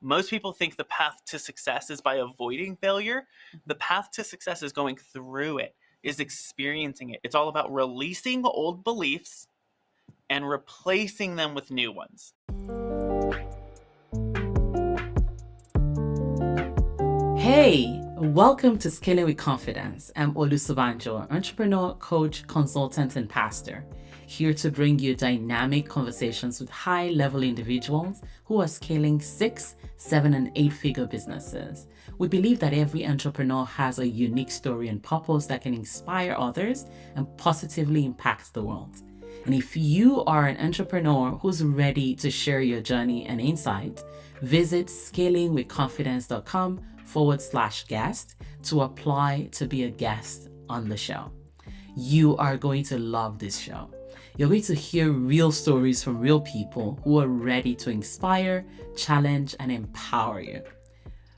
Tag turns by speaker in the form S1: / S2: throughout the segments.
S1: Most people think the path to success is by avoiding failure. The path to success is going through it, is experiencing it. It's all about releasing old beliefs and replacing them with new ones.
S2: Hey, welcome to Scaling with Confidence. I'm Olusobanjo, entrepreneur, coach, consultant, and pastor, here to bring you dynamic conversations with high-level individuals who are scaling 6, 7, and 8-figure businesses. We believe that every entrepreneur has a unique story and purpose that can inspire others and positively impact the world. And if you are an entrepreneur who's ready to share your journey and insight, visit scalingwithconfidence.com/guest to apply to be a guest on the show. You are going to love this show. You're going to hear real stories from real people who are ready to inspire, challenge, and empower you.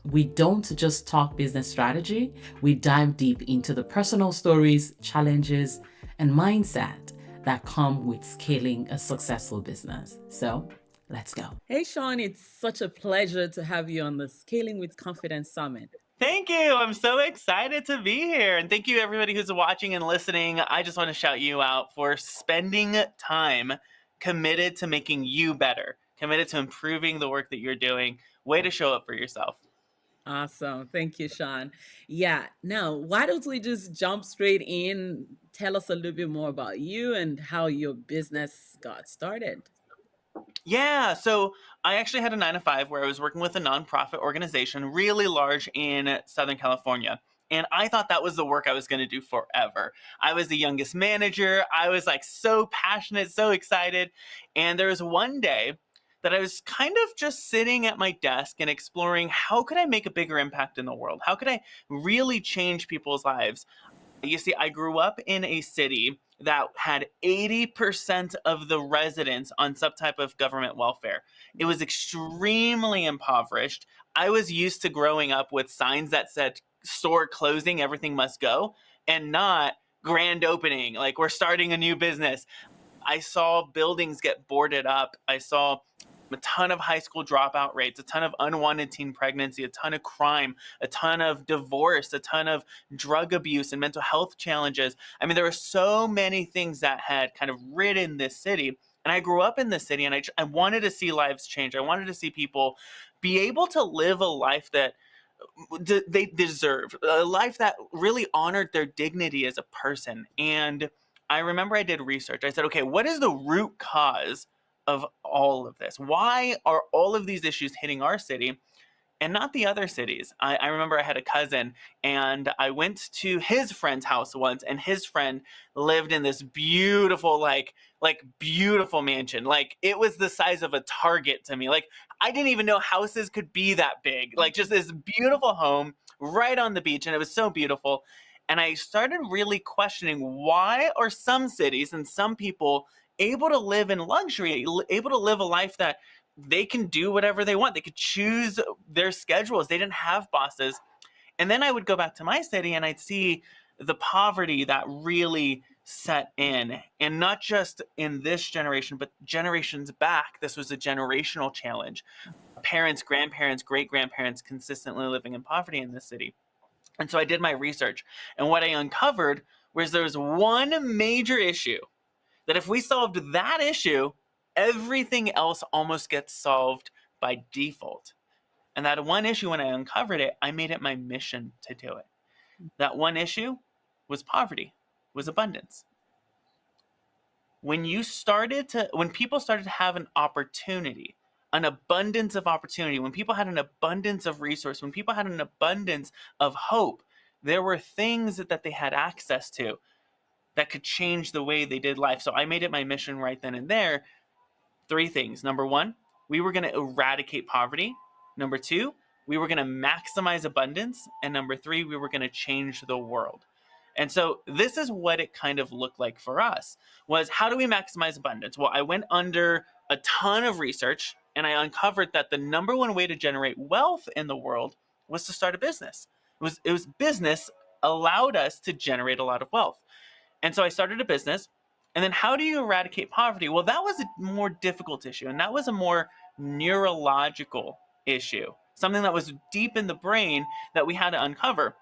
S2: We don't just talk business strategy, we dive deep into the personal stories, challenges, and mindset that come with scaling a successful business. So let's go. Hey, Shawn, it's such a pleasure to have you on the Scaling with Confidence Summit.
S1: Thank you. I'm so excited to be here. And thank you, everybody who's watching and listening. I just want to shout you out for spending time committed to making you better, committed to improving the work that you're doing. Way to show up for yourself.
S2: Awesome. Thank you, Shawn. Yeah. Now, why don't we just jump straight in? Tell us a little bit more about you and how your business got started.
S1: Yeah, so I actually had a 9 to 5 where I was working with a nonprofit organization, really large in Southern California. And I thought that was the work I was going to do forever. I was the youngest manager. I was like so passionate, so excited. And there was one day that I was kind of just sitting at my desk and exploring how could I make a bigger impact in the world? How could I really change people's lives? You see, I grew up in a city that had 80% of the residents on some type of government welfare. It was extremely impoverished. I was used to growing up with signs that said store closing, everything must go, and not grand opening, like we're starting a new business. I saw buildings get boarded up. I saw a ton of high school dropout rates, a ton of unwanted teen pregnancy, a ton of crime, a ton of divorce, a ton of drug abuse and mental health challenges. I mean, there were so many things that had kind of ridden this city. And I grew up in this city and I wanted to see lives change. I wanted to see people be able to live a life that they deserved, a life that really honored their dignity as a person. And I remember I did research. I said, okay, what is the root cause of all of this? Why are all of these issues hitting our city and not the other cities? I remember I had a cousin and I went to his friend's house once, and his friend lived in this beautiful, like beautiful mansion. Like it was the size of a Target to me. Like I didn't even know houses could be that big. Like just this beautiful home right on the beach, and it was so beautiful. And I started really questioning, why are some cities and some people able to live in luxury, able to live a life that they can do whatever they want. They could choose their schedules. They didn't have bosses. And then I would go back to my city and I'd see the poverty that really set in. And not just in this generation, but generations back. This was a generational challenge. Parents, grandparents, great grandparents consistently living in poverty in this city. And so I did my research. And what I uncovered was there was one major issue that if we solved that issue, everything else almost gets solved by default. And that one issue, when I uncovered it, I made it my mission to do it. That one issue was poverty, was abundance. When people started to have an abundance of opportunity, when people had an abundance of resource, when people had an abundance of hope, there were things that they had access to that could change the way they did life. So I made it my mission right then and there. 3 things. Number one, we were going to eradicate poverty. Number two, we were going to maximize abundance. And number three, we were going to change the world. And so this is what it kind of looked like for us, was how do we maximize abundance? Well, I went under a ton of research and I uncovered that the number one way to generate wealth in the world was to start a business. It was business allowed us to generate a lot of wealth. And so I started a business. And then how do you eradicate poverty? Well, that was a more difficult issue. And that was a more neurological issue, something that was deep in the brain that we had to uncover.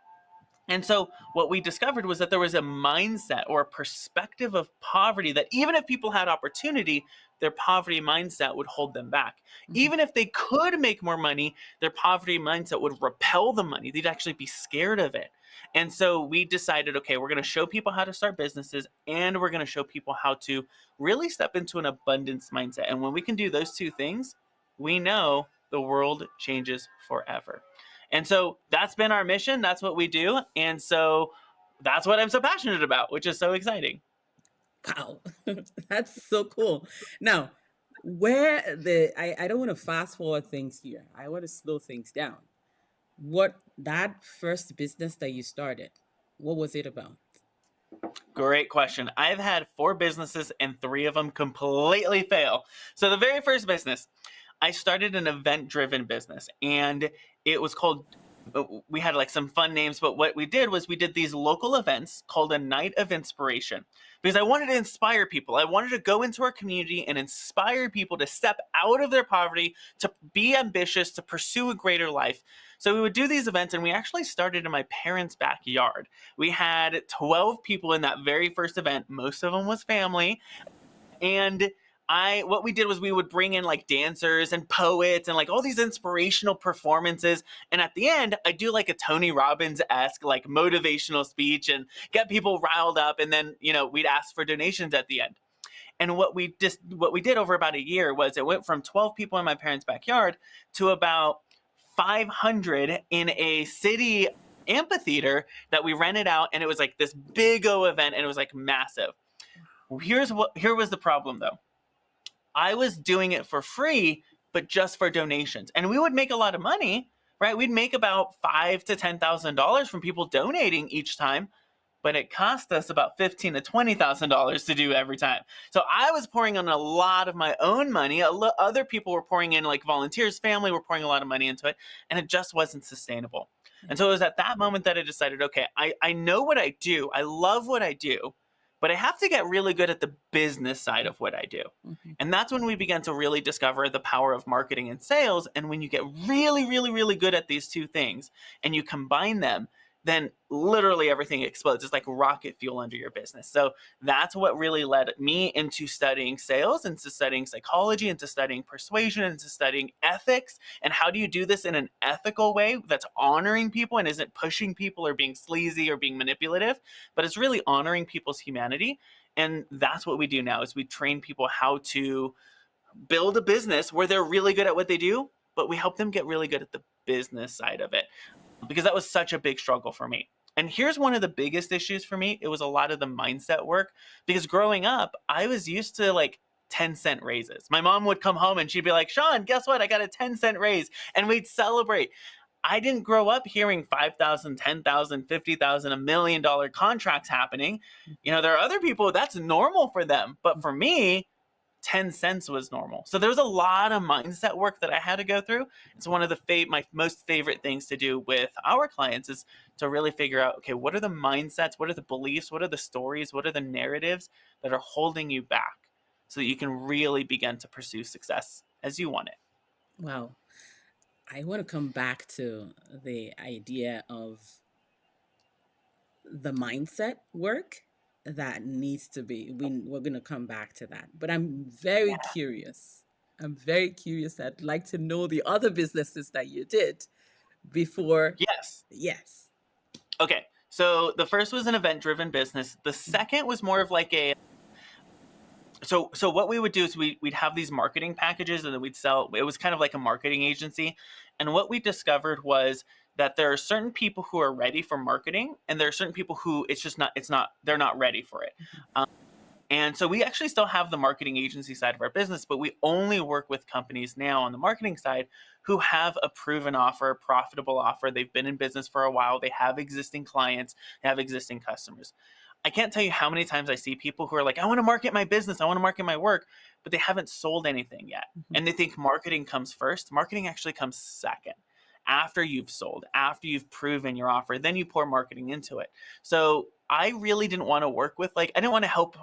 S1: And so what we discovered was that there was a mindset or a perspective of poverty that even if people had opportunity, their poverty mindset would hold them back.
S2: Mhm.
S1: Even if they could make more money, their poverty mindset would repel the money. They'd actually be scared of it. And so we decided, okay, we're going to show people how to start businesses and we're going to show people how to really step into an abundance mindset. And when we can do those two things, we know the world changes forever. And so that's been our mission. That's what we do. And so that's what I'm so passionate about, which is so exciting.
S2: Wow. That's so cool. Now, I don't want to fast forward things here. I want to slow things down. What that first business that you started, what was it about?
S1: Great question. I've had 4 businesses and 3 of them completely fail. So the very first business, I started an event driven business and it was called we had like some fun names, but what we did was we did these local events called a night of inspiration because I wanted to inspire people. I wanted to go into our community and inspire people to step out of their poverty, to be ambitious, to pursue a greater life. So we would do these events and we actually started in my parents' backyard. We had 12 people in that very first event. Most of them was family. And I what we did was we would bring in like dancers and poets and like all these inspirational performances. And at the end, I do like a Tony Robbins-esque like motivational speech and get people riled up. And then, we'd ask for donations at the end. And what we did over about a year was it went from 12 people in my parents' backyard to about 500 in a city amphitheater that we rented out, and it was like this big O event, and it was like massive. Here was the problem though. I was doing it for free, but just for donations. And we would make a lot of money, right? We'd make about $5,000 to $10,000 from people donating each time, but it cost us about $15,000 to $20,000 to do every time. So I was pouring in a lot of my own money. Other people were pouring in, like volunteers, family were pouring a lot of money into it, and it just wasn't sustainable. And so it was at that moment that I decided, okay, I know what I do. I love what I do, but I have to get really good at the business side of what I do.
S2: Mhm.
S1: And that's when we began to really discover the power of marketing and sales. And when you get really, really, really good at these two things and you combine them, then literally everything explodes. It's like rocket fuel under your business. So that's what really led me into studying sales, into studying psychology, into studying persuasion, into studying ethics. And how do you do this in an ethical way that's honoring people and isn't pushing people or being sleazy or being manipulative, but it's really honoring people's humanity. And that's what we do now is we train people how to build a business where they're really good at what they do, but we help them get really good at the business side of it because that was such a big struggle for me. And here's one of the biggest issues for me. It was a lot of the mindset work because growing up, I was used to like 10-cent raises. My mom would come home and she'd be like, Shawn, guess what? I got a 10-cent raise. And we'd celebrate. I didn't grow up hearing 5,000, 10,000, 50,000, $1 million contracts happening. There are other people that's normal for them. But for me, 10 cents was normal. So there was a lot of mindset work that I had to go through. It's one of my most favorite things to do with our clients is to really figure out, okay, what are the mindsets? What are the beliefs? What are the stories? What are the narratives that are holding you back so that you can really begin to pursue success as you want it?
S2: Wow. I want to come back to the idea of the mindset work that needs to be. We're going to come back to that. But I'm very curious. I'm very curious. I'd like to know the other businesses that you did before.
S1: Yes.
S2: Yes.
S1: Okay. So the first was an event driven business. The second was more of like a so what we would do is we'd have these marketing packages and then we'd sell. It was kind of like a marketing agency. And what we discovered was that there are certain people who are ready for marketing and there are certain people who they're not ready for it. And so we actually still have the marketing agency side of our business, but we only work with companies now on the marketing side who have a proven offer, a profitable offer. They've been in business for a while. They have existing clients, they have existing customers. I can't tell you how many times I see people who are like, I want to market my business, I want to market my work, but they haven't sold anything yet.
S2: Mhm.
S1: And they think marketing comes first. Marketing actually comes second. After you've sold, after you've proven your offer, then you pour marketing into it. So I really didn't want to work with, like, I didn't want to help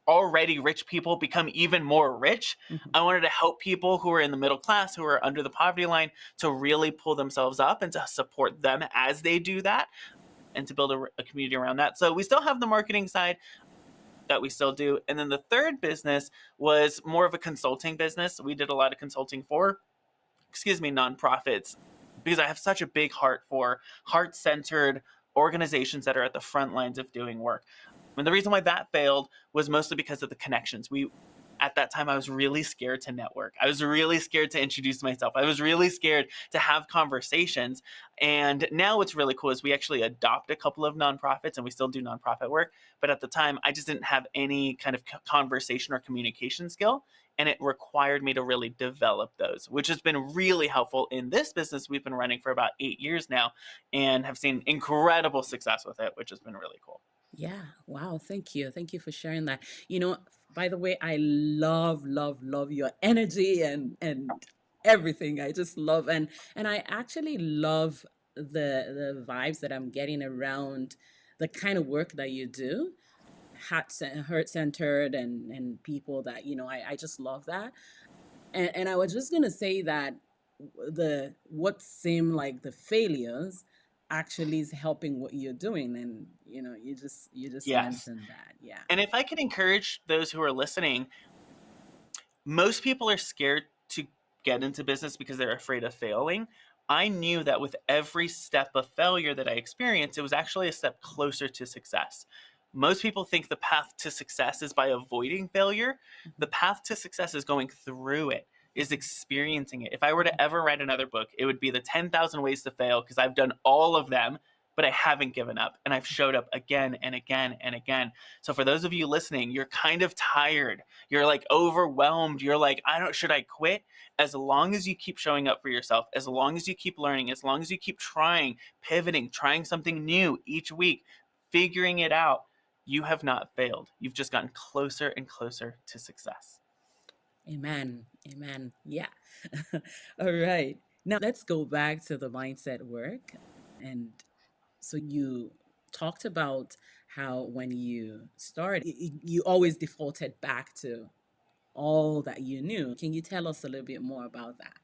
S1: already rich people become even more rich.
S2: Mhm.
S1: I wanted to help people who are in the middle class, who are under the poverty line, to really pull themselves up and to support them as they do that, and to build a community around that. So we still have the marketing side that we still do. And then the third business was more of a consulting business. We did a lot of consulting for, nonprofits, because I have such a big heart for heart centered organizations that are at the front lines of doing work. And the reason why that failed was mostly because of the connections. At that time, I was really scared to network. I was really scared to introduce myself. I was really scared to have conversations. And now what's really cool is we actually adopt a couple of nonprofits and we still do nonprofit work. But at the time, I just didn't have any kind of conversation or communication skill. And it required me to really develop those, which has been really helpful in this business we've been running for about 8 years now and have seen incredible success with it, which has been really cool.
S2: Yeah. Wow. Thank you. Thank you for sharing that. You know, by the way, I love, love, love your energy and everything. I just love and I actually love the vibes that I'm getting around the kind of work that you do. Heart centered and people that, I just love that. And I was just gonna say that the what seem like the failures actually is helping what you're doing, and you just
S1: Yes.
S2: mentioned that. Yeah.
S1: And if I could encourage those who are listening, most people are scared to get into business because they're afraid of failing. I knew that with every step of failure that I experienced, it was actually a step closer to success. Most people think the path to success is by avoiding failure. The
S2: Mhm,
S1: path to success is going through it, is
S2: mhm,
S1: experiencing it. If I were
S2: mhm,
S1: to ever write another book, it would be the 10,000 ways to fail, because I've done all of them, but I haven't given up and I've showed up again and again and again. So for those of you listening, you're kind of tired, you're like overwhelmed, you're like, I don't, should I quit? As long as you keep showing up for yourself, as long as you keep learning, as long as you keep trying, pivoting, trying something new each week, figuring it out, you have not failed. You've just gotten closer and closer to success.
S2: amen. Amen. Yeah. All right, now let's go back to the mindset work. And so you talked about how when you started, you always defaulted back to all that you knew. Can you tell us a little bit more about that?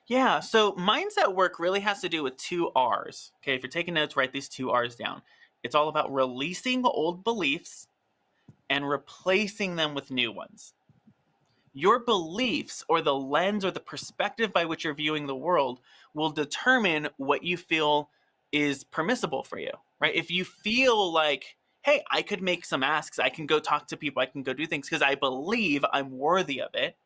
S1: Yeah, so mindset work really has to do with two R's. Okay, if you're taking notes, write these two R's down. It's all about releasing old beliefs and replacing them with new ones. Your beliefs, or the lens or the perspective by which you're viewing the world, will determine what you feel is permissible for you, right? If you feel like, hey, I could make some asks, I can go talk to people, I can go do things because I believe I'm worthy of it,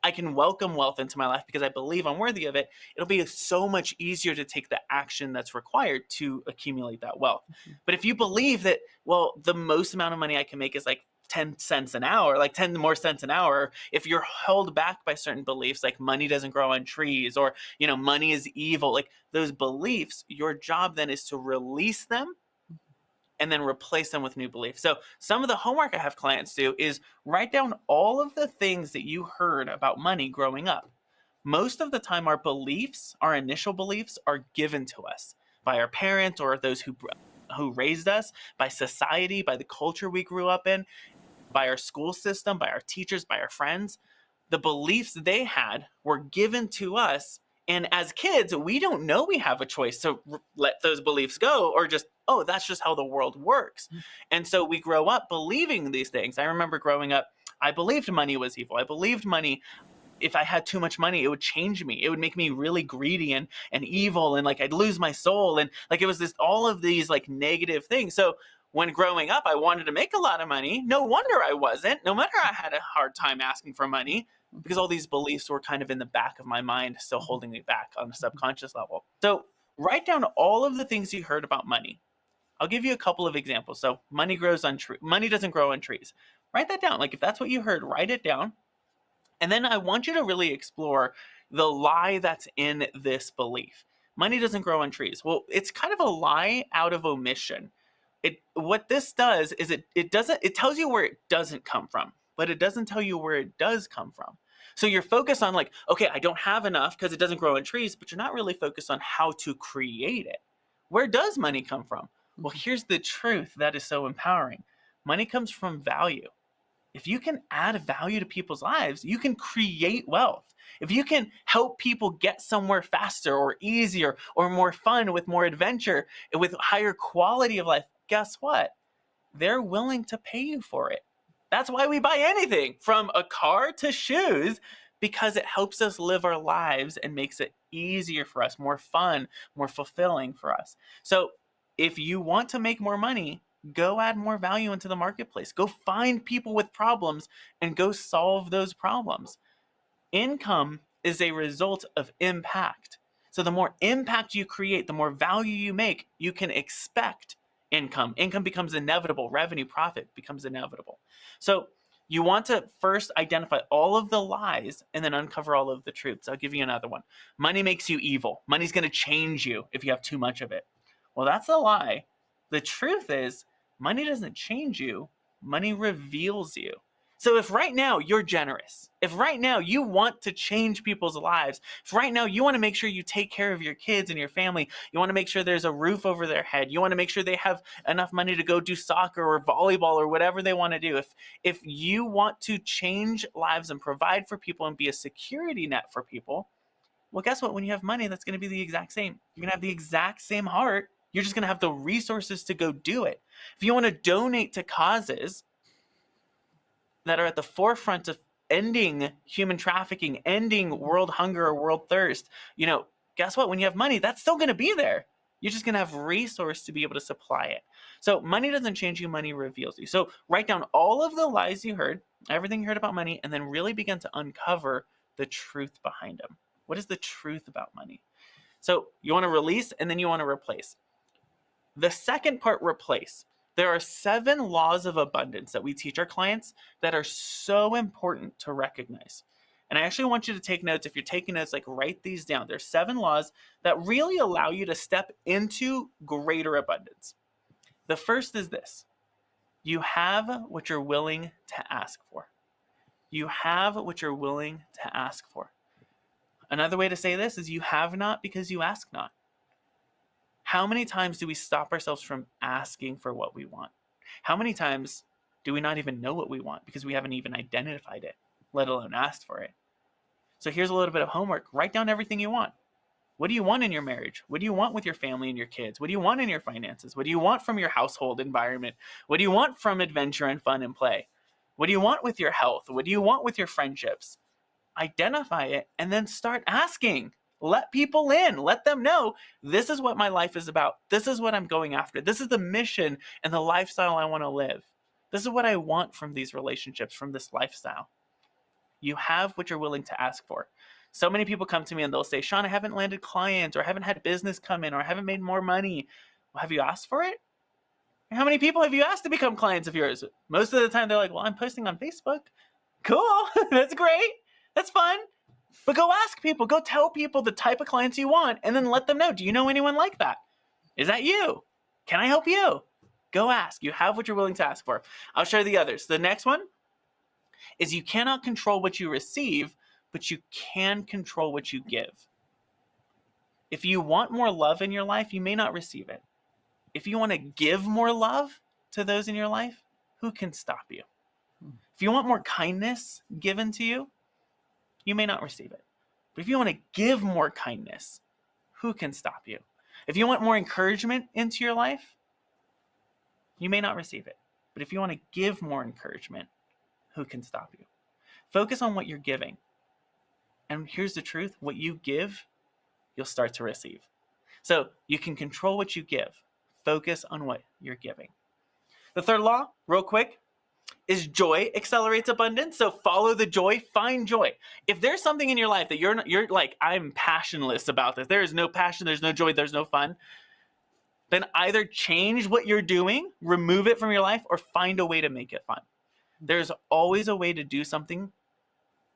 S1: I can welcome wealth into my life because I believe I'm worthy of it, it'll be so much easier to take the action that's required to accumulate that wealth. But if you believe that, well, the most amount of money I can make is like 10 cents an hour, like 10 more cents an hour, if you're held back by certain beliefs, like money doesn't grow on trees, or, money is evil, like those beliefs, your job then is to release them and then replace them with new beliefs. So, some of the homework I have clients do is write down all of the things that you heard about money growing up. Most of the time, our beliefs, our initial beliefs, are given to us by our parents or those who raised us, by society, by the culture we grew up in, by our school system, by our teachers, by our friends. The beliefs they had were given to us. And as kids, we don't know we have a choice to let those beliefs go, or just, oh, that's just how the world works. And so we grow up believing these things. I remember growing up, I believed money was evil. I believed money, if I had too much money, it would change me. It would make me really greedy and evil, and like I'd lose my soul. And like it was this all of these like negative things. So when growing up, I wanted to make a lot of money. No wonder I wasn't. No matter I had a hard time asking for money, because
S2: Mhm,
S1: all these beliefs were kind of in the back of my mind, still
S2: mhm,
S1: holding me back on a
S2: mhm,
S1: subconscious level. So write down all of the things you heard about money. I'll give you a couple of examples. So money doesn't grow on trees. Write that down. Like if that's what you heard, write it down, and then I want you to really explore the lie that's in this belief. Money doesn't grow on trees. Well, it's kind of a lie out of omission. What this does is it tells you where it doesn't come from, but it doesn't tell you where it does come from. So you're focused on like, okay, I don't have enough because it doesn't grow on trees, but you're not really focused on how to create it. Where does money come from? Well,
S2: mhm,
S1: here's the truth that is so empowering. Money comes from value. If you can add value to people's lives, you can create wealth. If you can help people get somewhere faster or easier or more fun with more adventure and with higher quality of life, guess what? They're willing to pay you for it. That's why we buy anything from a car to shoes, because it helps us live our lives and makes it easier for us, more fun, more fulfilling for us. So if you want to make more money, go add more value into the marketplace. Go find people with problems and go solve those problems. Income is a result of impact. So the more impact you create, the more value you make, you can expect income. Income becomes inevitable. Revenue, profit becomes inevitable. So you want to first identify all of the lies and then uncover all of the truths. I'll give you another one. Money makes you evil. Money's going to change you if you have too much of it. Well, that's a lie. The truth is, money doesn't change you, money reveals you. So if right now you're generous, if right now you want to change people's lives, if right now you want to make sure you take care of your kids and your family, you want to make sure there's a roof over their head, you want to make sure they have enough money to go do soccer or volleyball or whatever they want to do. If you want to change lives and provide for people and be a security net for people, well, guess what? When you have money, that's going to be the exact same. You're going to have the exact same heart. You're just going to have the resources to go do it. If you want to donate to causes that are at the forefront of ending human trafficking, ending world hunger or world thirst, guess what? When you have money, that's still going to be there. You're just going to have resource to be able to supply it. So money doesn't change you, money reveals you. So write down all of the lies you heard, everything you heard about money, and then really begin to uncover the truth behind them. What is the truth about money? So you want to release and then you want to replace. The second part, replace. There are 7 laws of abundance that we teach our clients that are so important to recognize. And I actually want you to take notes. If you're taking notes, like write these down. There's 7 laws that really allow you to step into greater abundance. The first is this: you have what you're willing to ask for. You have what you're willing to ask for. Another way to say this is you have not because you ask not. How many times do we stop ourselves from asking for what we want? How many times do we not even know what we want because we haven't even identified it, let alone asked for it? So here's a little bit of homework. Write down everything you want. What do you want in your marriage? What do you want with your family and your kids? What do you want in your finances? What do you want from your household environment? What do you want from adventure and fun and play? What do you want with your health? What do you want with your friendships? Identify it and then start asking. Let people in. Let them know this is what my life is about. This is what I'm going after. This is the mission and the lifestyle I want to live. This is what I want from these relationships, from this lifestyle. You have what you're willing to ask for. So many people come to me and they'll say, Shawn, I haven't landed clients, or I haven't had business come in, or I haven't made more money. Well, have you asked for it? How many people have you asked to become clients of yours? Most of the time they're like, well, I'm posting on Facebook. Cool. That's great. That's fun. But go ask people, go tell people the type of clients you want, and then let them know, do you know anyone like that? Is that you? Can I help you? Go ask. You have what you're willing to ask for. I'll share the others. The next one is you cannot control what you receive, but you can control what you give. If you want more love in your life, you may not receive it. If you want to give more love to those in your life, who can stop you? If you want more kindness given to you, you may not receive it. But if you want to give more kindness, who can stop you? If you want more encouragement into your life, you may not receive it. But if you want to give more encouragement, who can stop you? Focus on what you're giving. And here's the truth: what you give, you'll start to receive. So you can control what you give. Focus on what you're giving. The third law, real quick, is joy accelerates abundance. So follow the joy, find joy. If there's something in your life that you're like, I'm passionless about this, there is no passion, there's no joy, there's no fun, then either change what you're doing, remove it from your life, or find a way to make it fun. There's always a way to do something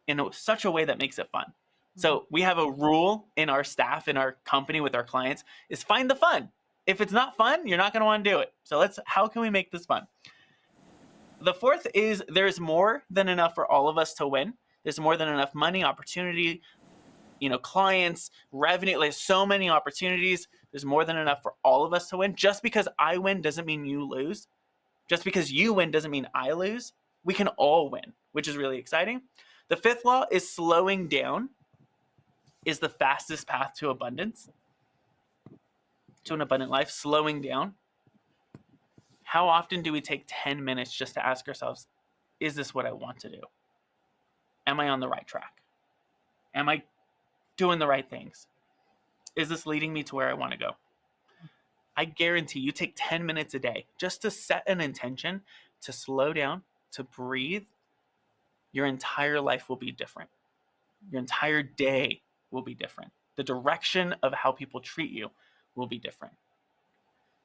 S1: in such a way that makes it fun. So we have a rule in our staff, in our company, with our clients, is find the fun. If it's not fun, you're not going to want to do it. So how can we make this fun? The fourth is there's more than enough for all of us to win. There's more than enough money, opportunity, clients, revenue. There's so many opportunities. There's more than enough for all of us to win. Just because I win doesn't mean you lose. Just because you win doesn't mean I lose. we can all win, which is really exciting. The fifth law is slowing down is the fastest path to abundance, to an abundant life. Slowing down. How often do we take 10 minutes just to ask ourselves, is this what I want to do? Am I on the right track? Am I doing the right things? Is this leading me to where I want to go? I guarantee you take 10 minutes a day just to set an intention, to slow down, to breathe. Your entire life will be different. Your entire day will be different. The direction of how people treat you will be different.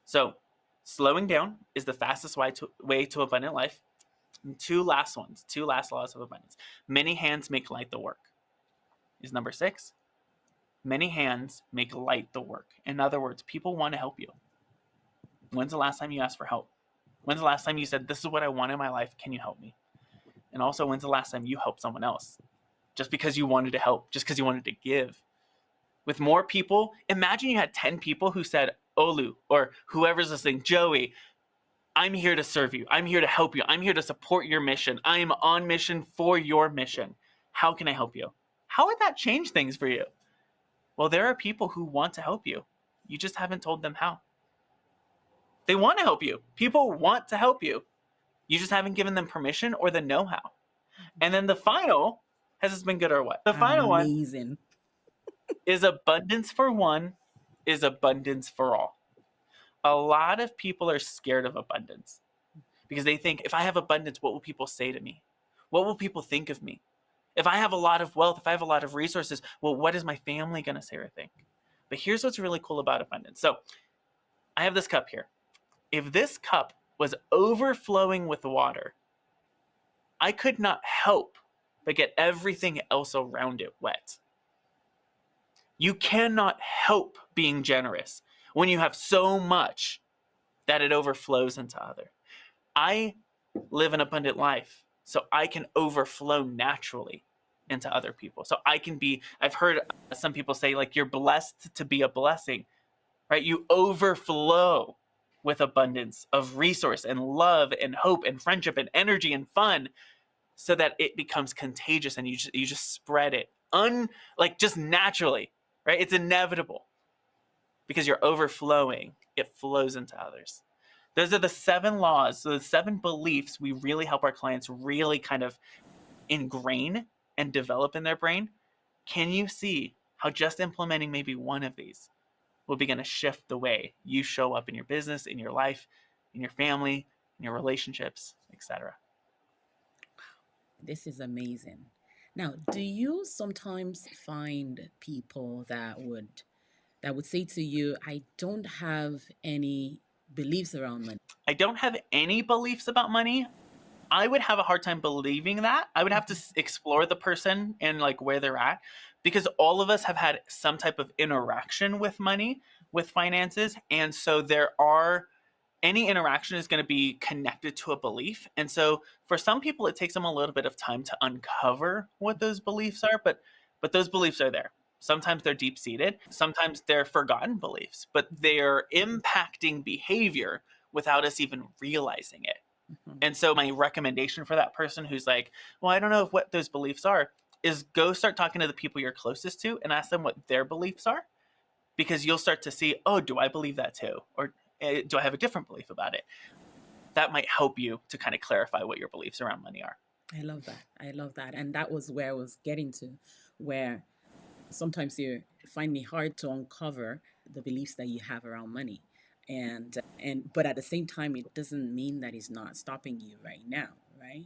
S1: So, slowing down is the fastest way to abundant life. And two last laws of abundance. Many hands make light the work is number 6. Many hands make light the work. In other words, people want to help you. When's the last time you asked for help? When's the last time you said, this is what I want in my life, can you help me? And also, when's the last time you helped someone else? Just because you wanted to help, just because you wanted to give. With more people, imagine you had 10 people who said, Olu, or whoever's listening, Joey, I'm here to serve you. I'm here to help you. I'm here to support your mission. I am on mission for your mission. How can I help you? How would that change things for you? Well, there are people who want to help you. You just haven't told them how. They want to help you. People want to help you. You just haven't given them permission or the know-how. And then the final, has this been good or what? The final one
S2: Amazing.
S1: is abundance for one is abundance for all. A lot of people are scared of abundance because they think, if I have abundance, what will people say to me? What will people think of me? If I have a lot of wealth, if I have a lot of resources, well, what is my family going to say or think? But here's what's really cool about abundance. So I have this cup here. If this cup was overflowing with water, I could not help but get everything else around it wet. You cannot help being generous when you have so much that it overflows into other. I live an abundant life, so I can overflow naturally into other people. So I can be, I've heard some people say, like, you're blessed to be a blessing, right? You overflow with abundance of resource and love and hope and friendship and energy and fun, so that it becomes contagious and you just spread it just naturally, right? It's inevitable because you're overflowing. It flows into others. Those are the 7 laws. So the 7 beliefs we really help our clients really kind of ingrain and develop in their brain. Can you see how just implementing maybe one of these will begin to shift the way you show up in your business, in your life, in your family, in your relationships, etc.?
S2: This is amazing. Now, do you sometimes find people that would say to you, I don't have any beliefs around money?
S1: I don't have any beliefs about money. I would have a hard time believing that. I would have to explore the person and like where they're at, because all of us have had some type of interaction with money, with finances, and so any interaction is going to be connected to a belief. And so for some people it takes them a little bit of time to uncover what those beliefs are, but those beliefs are there. Sometimes they're deep seated, sometimes they're forgotten beliefs, but they're impacting behavior without us even realizing it.
S2: Mhm.
S1: And so my recommendation for that person who's like, well, I don't know what those beliefs are, is go start talking to the people you're closest to and ask them what their beliefs are, because you'll start to see, oh, do I believe that too? Or do I have a different belief about it? That might help you to kind of clarify what your beliefs around money are.
S2: I love that. I love that. And that was where I was getting to, where sometimes you find me hard to uncover the beliefs that you have around money. And but at the same time, it doesn't mean that it's not stopping you right now, right?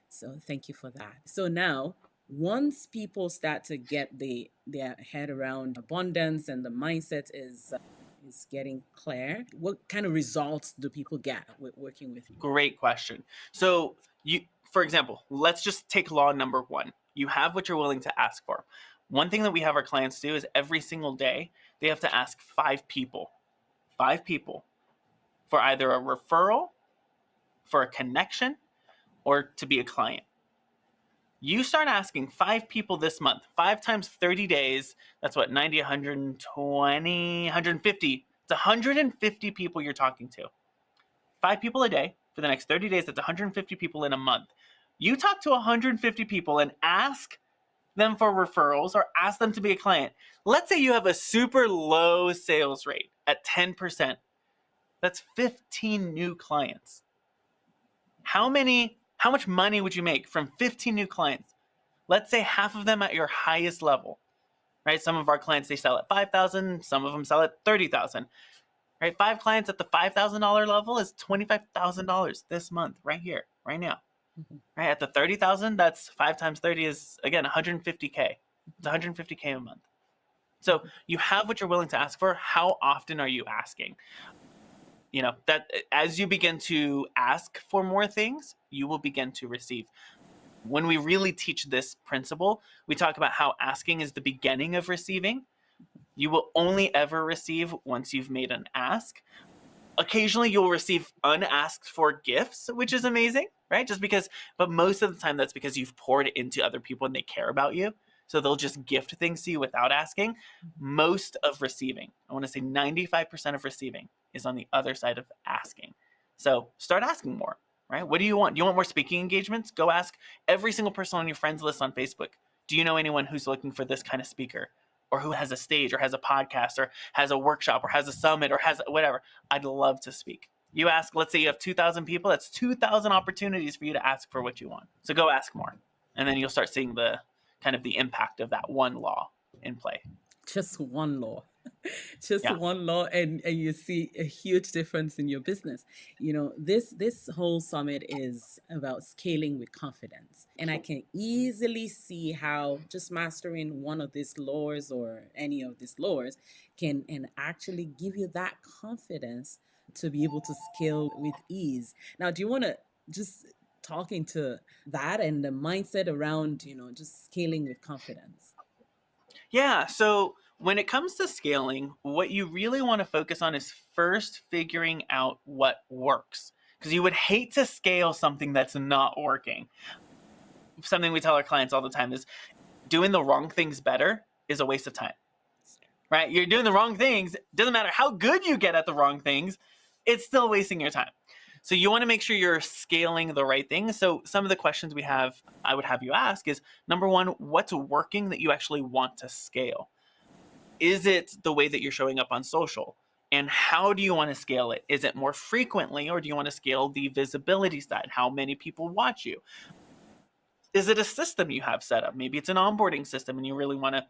S2: So thank you for that. So now, once people start to get their head around abundance and the mindset is getting clear, what kind of results do people get with working with you?
S1: Great question. So for example, let's just take law number 1. You have what you're willing to ask for. One thing that we have our clients do is every single day, they have to ask 5 people for either a referral, for a connection, or to be a client. You start asking 5 people this month, 5 times 30 days, that's what, 90, 120, 150. It's 150 people you're talking to. 5 people a day for the next 30 days, that's 150 people in a month. You talk to 150 people and ask them for referrals or ask them to be a client. Let's say you have a super low sales rate at 10%. That's 15 new clients. How much money would you make from 15 new clients? Let's say half of them at your highest level, right? Some of our clients, they sell at 5,000, some of them sell at 30,000, right? 5 clients at the $5,000 level is $25,000 this month, right here, right now.
S2: Mhm.
S1: Right at the 30,000, that's 5 times 30 is again 150K. It's 150K a month. So
S2: Mhm.
S1: you have what you're willing to ask for. How often are you asking? That as you begin to ask for more things, you will begin to receive. When we really teach this principle, we talk about how asking is the beginning of receiving. You will only ever receive once you've made an ask. Occasionally you'll receive unasked for gifts, which is amazing, right? But most of the time that's because you've poured into other people and they care about you. So they'll just gift things to you without asking. Most of receiving, I want to say 95% of receiving is on the other side of asking. So start asking more, right? What do you want? Do you want more speaking engagements? Go ask every single person on your friends list on Facebook. Do you know anyone who's looking for this kind of speaker? Or who has a stage or has a podcast or has a workshop or has a summit or has whatever? I'd love to speak. You ask, let's say you have 2,000 people, that's 2,000 opportunities for you to ask for what you want. So go ask more. And then you'll start seeing the kind of the impact of that one law in play.
S2: Just one law. Just
S1: Yeah.
S2: one law, and you see a huge difference in your business. This whole summit is about scaling with confidence, and I can easily see how just mastering one of these laws or any of these laws can and actually give you that confidence to be able to scale with ease. Now, do you want to just talk into that and the mindset around just scaling with confidence?
S1: Yeah. So when it comes to scaling, what you really want to focus on is first figuring out what works. Because you would hate to scale something that's not working. Something we tell our clients all the time is doing the wrong things better is a waste of time. Right? You're doing the wrong things. Doesn't matter how good you get at the wrong things, it's still wasting your time. So you want to make sure you're scaling the right things. So some of the questions I would have you ask is number one, what's working that you actually want to scale? Is it the way that you're showing up on social? And how do you want to scale it? Is it more frequently, or do you want to scale the visibility side? How many people watch you? Is it a system you have set up? Maybe it's an onboarding system and you really want to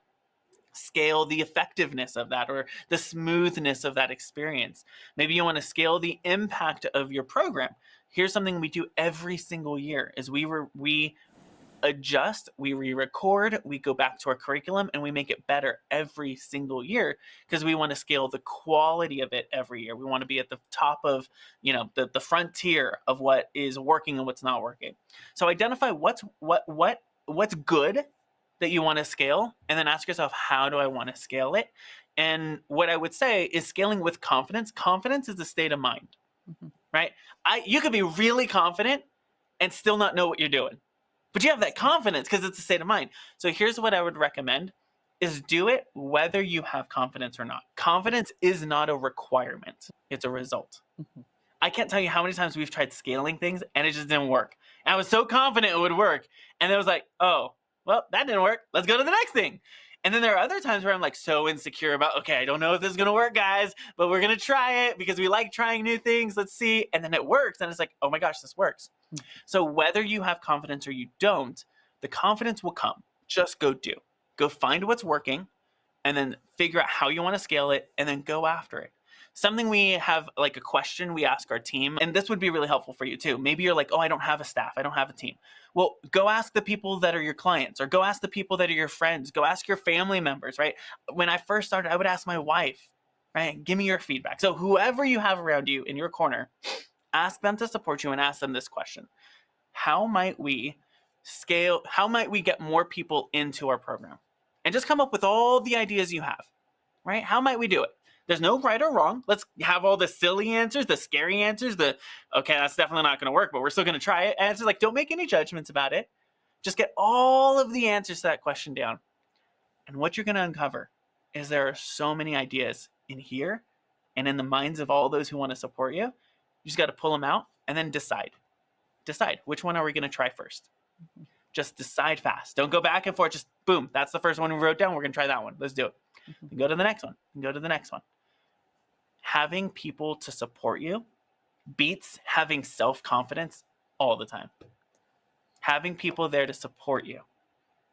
S1: scale the effectiveness of that or the smoothness of that experience. Maybe you want to scale the impact of your program. Here's something we do every single year is we adjust, we re-record, we go back to our curriculum and we make it better every single year because we want to scale the quality of it every year. We want to be at the top of, the frontier of what is working and what's not working. So identify what's good that you want to scale and then ask yourself, how do I want to scale it? And what I would say is scaling with confidence. Confidence is a state of mind,
S2: Mhm.
S1: right? You could be really confident and still not know what you're doing. But you have that confidence because it's a state of mind. So here's what I would recommend is do it whether you have confidence or not. Confidence is not a requirement. It's a result.
S2: Mhm.
S1: I can't tell you how many times we've tried scaling things and it just didn't work. And I was so confident it would work. And it was like, oh, well, that didn't work. Let's go to the next thing. And then there are other times where I'm like so insecure about, okay, I don't know if this is going to work, guys, but we're going to try it because we like trying new things. Let's see. And then it works. And it's like, oh my gosh, this works. So whether you have confidence or you don't, the confidence will come. Just go do. Go find what's working and then figure out how you want to scale it and then go after it. Something we have like a question we ask our team, and this would be really helpful for you too. Maybe you're like, oh, I don't have a staff, I don't have a team. Well, go ask the people that are your clients or go ask the people that are your friends, go ask your family members, right? When I first started, I would ask my wife, right? Give me your feedback. So whoever you have around you in your corner, ask them to support you and ask them this question. How might we scale? How might we get more people into our program? And just come up with all the ideas you have, right? How might we do it? There's no right or wrong. Let's have all the silly answers, the scary answers, okay, that's definitely not going to work, but we're still going to try it. Answers like, don't make any judgments about it. Just get all of the answers to that question down. And what you're going to uncover is there are so many ideas in here and in the minds of all those who want to support you. You just got to pull them out and then decide. decide which one are we going to try first. Just decide fast. Don't go back and forth. Just boom, that's the first one we wrote down. We're going to try that one. Let's do it. And go to the next one. And go to the next one. Having people to support you beats having self-confidence all the time. Having people there to support you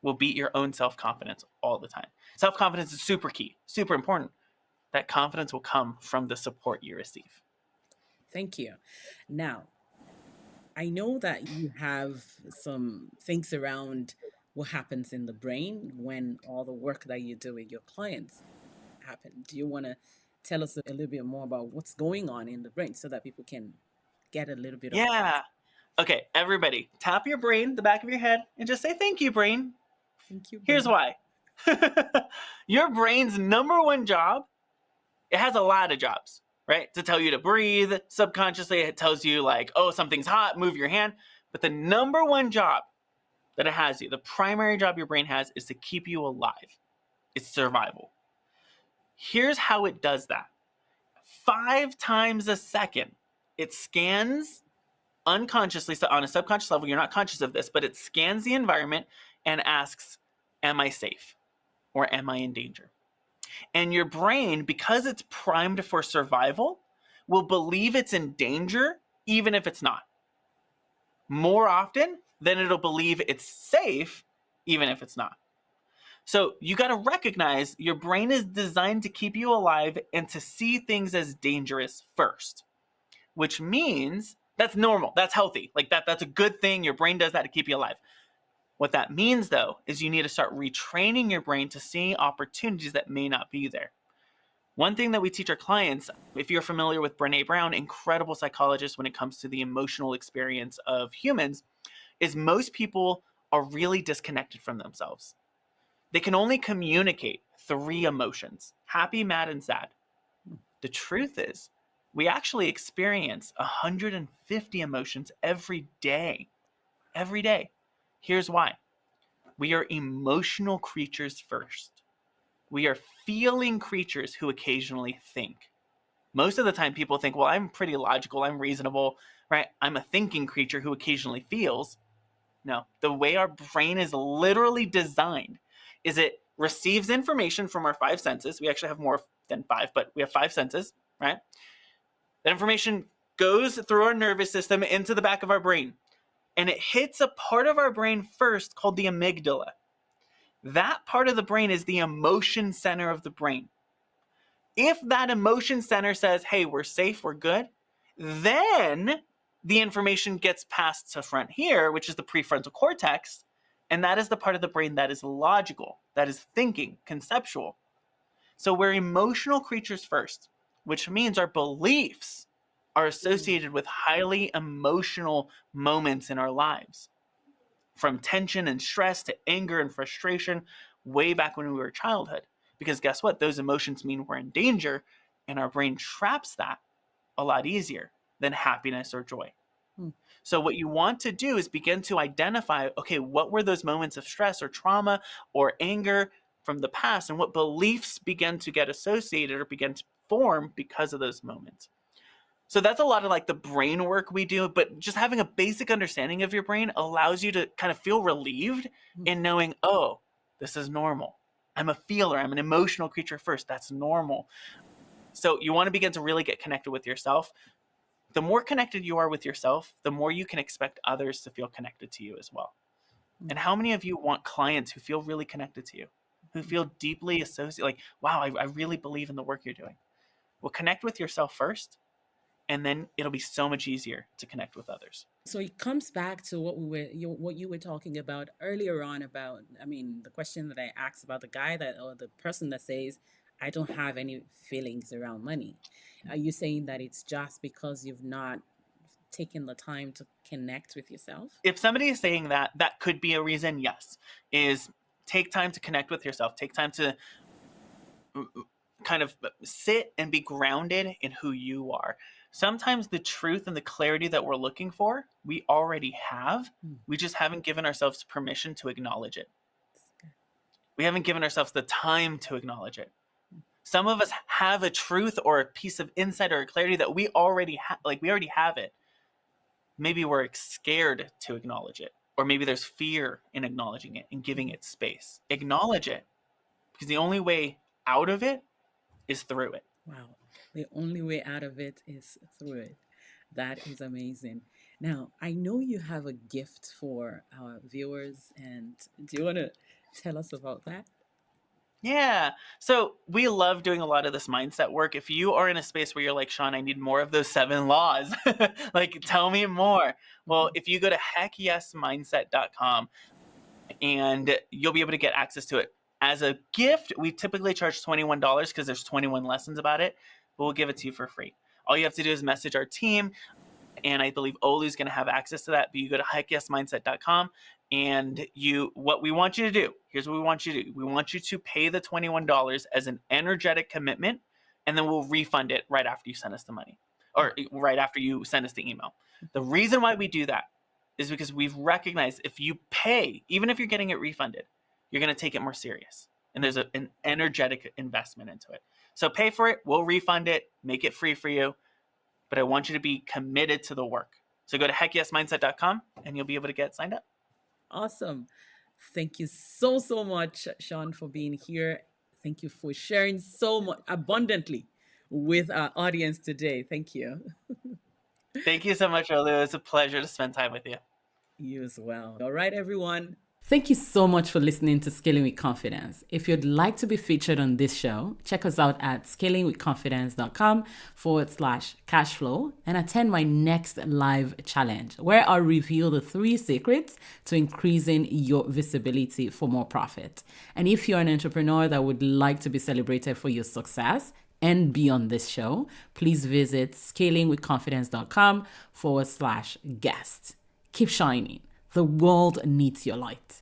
S1: will beat your own self-confidence all the time. Self-confidence is super key, super important. That confidence will come from the support you receive.
S3: Thank you. Now, I know that you have some things around what happens in the brain when all the work that you do with your clients happen. Do you want to tell us a little bit more about what's going on in the brain so that people can get a little bit of
S1: Yeah. Okay, everybody, tap your brain, the back of your head, and just say, thank you, brain.
S3: thank you,
S1: Here's
S3: brain.
S1: why. Your brain's number one job, it has a lot of jobs, right? To tell you to breathe. Subconsciously, it tells you, like, oh, something's hot, move your hand. But the number one job that it has you, the primary job your brain has, is to keep you alive. It's survival. Here's how it does that. 5 times a second, it scans unconsciously, so on a subconscious level, you're not conscious of this, but it scans the environment and asks, am I safe or am I in danger? And your brain, because it's primed for survival, will believe it's in danger even if it's not. More often than it'll believe it's safe even if it's not. So you got to recognize your brain is designed to keep you alive and to see things as dangerous first, which means that's normal. That's healthy. Like that's a good thing. Your brain does that to keep you alive. What that means, though, is you need to start retraining your brain to see opportunities that may not be there. One thing that we teach our clients, if you're familiar with Brené Brown, incredible psychologist when it comes to the emotional experience of humans, is most people are really disconnected from themselves. They can only communicate 3 emotions: happy, mad, and sad. The truth is, we actually experience 150 emotions every day. Every day. Here's why. We are emotional creatures first. We are feeling creatures who occasionally think. Most of the time, people think, well, I'm pretty logical, I'm reasonable, right? I'm a thinking creature who occasionally feels. No, the way our brain is literally designed is it receives information from our 5 senses. We actually have more than 5, but we have 5 senses, right? That information goes through our nervous system into the back of our brain, and it hits a part of our brain first called the amygdala. That part of the brain is the emotion center of the brain. If that emotion center says, hey, we're safe, we're good, then the information gets passed to front here, which is the prefrontal cortex, and that is the part of the brain that is logical, that is thinking, conceptual. So we're emotional creatures first, which means our beliefs are associated with highly emotional moments in our lives. From tension and stress to anger and frustration, way back when we were childhood. Because guess what? Those emotions mean we're in danger, and our brain traps that a lot easier than happiness or joy. So, what you want to do is begin to identify, okay, what were those moments of stress or trauma or anger from the past, and what beliefs began to get associated or begin to form because of those moments. So that's a lot of like the brain work we do, but just having a basic understanding of your brain allows you to kind of feel relieved in knowing, oh, this is normal. I'm a feeler. I'm an emotional creature first. That's normal. So you want to begin to really get connected with yourself. The more connected you are with yourself, the more you can expect others to feel connected to you as well. And how many of you want clients who feel really connected to you, who feel deeply associated, like, wow, I really believe in the work you're doing? Well, connect with yourself first, and then it'll be so much easier to connect with others.
S3: So it comes back to what you were talking about earlier on about, I mean, the question that I asked about the guy that, or the person that says, I don't have any feelings around money. Are you saying that it's just because you've not taken the time to connect with yourself?
S1: If somebody is saying that, that could be a reason, yes, is take time to connect with yourself. Take time to kind of sit and be grounded in who you are. Sometimes the truth and the clarity that we're looking for, we already have. We just haven't given ourselves permission to acknowledge it. We haven't given ourselves the time to acknowledge it. Some of us have a truth or a piece of insight or a clarity that we already have, like we already have it. maybe we're scared to acknowledge it, or maybe there's fear in acknowledging it and giving it space. Acknowledge it, because the only way out of it is through it.
S3: Wow. The only way out of it is through it. That is amazing. Now, I know you have a gift for our viewers, and do you want to tell us about that?
S1: Yeah. So we love doing a lot of this mindset work. If you are in a space where you're like, Shawn, I need more of those 7 laws, like, tell me more. Well,
S3: Mhm.
S1: if you go to heckyesmindset.com, and you'll be able to get access to it. As a gift, we typically charge $21 because there's 21 lessons about it, but we'll give it to you for free. All you have to do is message our team, and I believe Olu's going to have access to that. But you go to heckyesmindset.com, and what we want you to do, here's what we want you to do. We want you to pay the $21 as an energetic commitment, and then we'll refund it right after you send us the money, or right after you send us the email. The reason why we do that is because we've recognized if you pay, even if you're getting it refunded, you're going to take it more serious. And there's an energetic investment into it. So pay for it, we'll refund it, make it free for you, but I want you to be committed to the work. So go to heckyesmindset.com and you'll be able to get signed up.
S3: Awesome. Thank you so, so much, Shawn, for being here. Thank you for sharing so much abundantly with our audience today. Thank you.
S1: Thank you so much, Olu. It's a pleasure to spend time with you.
S3: You as well. All right, everyone.
S2: Thank you so much for listening to Scaling with Confidence. If you'd like to be featured on this show, check us out at scalingwithconfidence.com/cashflow and attend my next live challenge where I'll reveal the 3 secrets to increasing your visibility for more profit. And if you're an entrepreneur that would like to be celebrated for your success and be on this show, please visit scalingwithconfidence.com/guest. Keep shining. The world needs your light.